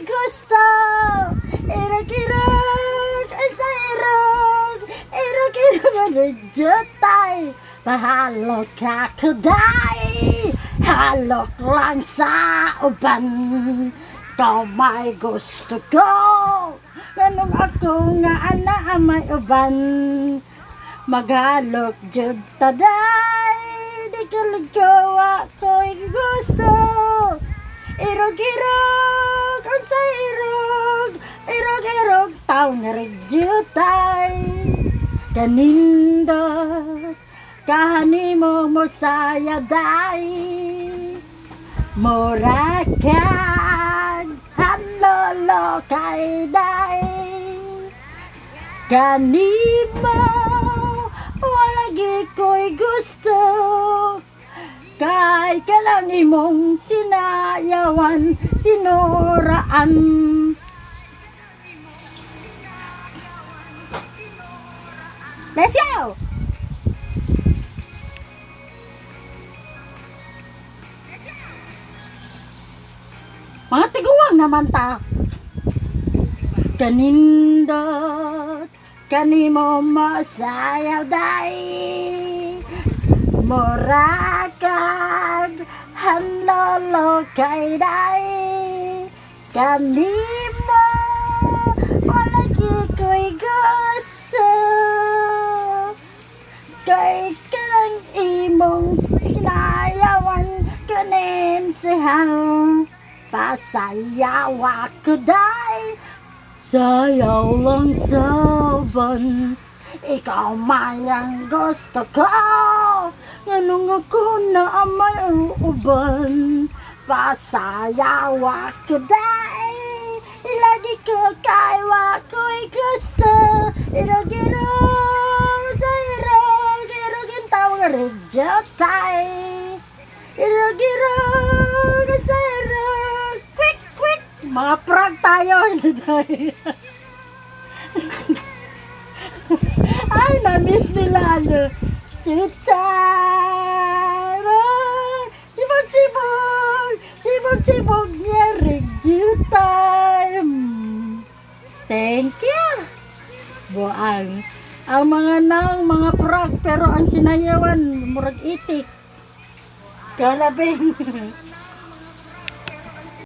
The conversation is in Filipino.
gusto. Irog-irog sa irog. Irog-irog ang jutay. Pahalok ako day. Halok lang sa uban. Ikaw may gusto ko. Ganun ako nga ana may uban. Maghalok jud taday. Di ka ligaw ako'y gusto. Irog-irog ang sa irog. Irog-irog tao nga rin jutay. Kanindot kahanimo mo saya day. Morakag hanlolo kay day. Kanimo walagi ko'y gusto. Kay kalang imong sinayawan, sinuraan. Let's go! Mga tiguang naman ta. Kanindot kanimo masayaw day. Morakag hanlolo kay day. Kanimo walagi ko'y gusto. Kay kang imong sinayawan kanin sihang. Pasayaw ako day. Sayaw lang sa uban. Ikaw may ang gusto ko. Ganun ako na may uban. Pasayaw ako day. Ilagi ko kaywa ko'y gusto. Irog-irog sa irog. Irogin tawag rin-jutay. Irog-irog sa irog. Mga prank tayo. Ay, na-miss nila. Jutara. Sibog-sibog. Sibog-sibog niya rin. Jutay. Thank you. Buang. Ang mga nang mga prank pero ang sinayawan murag itik. Kalabing.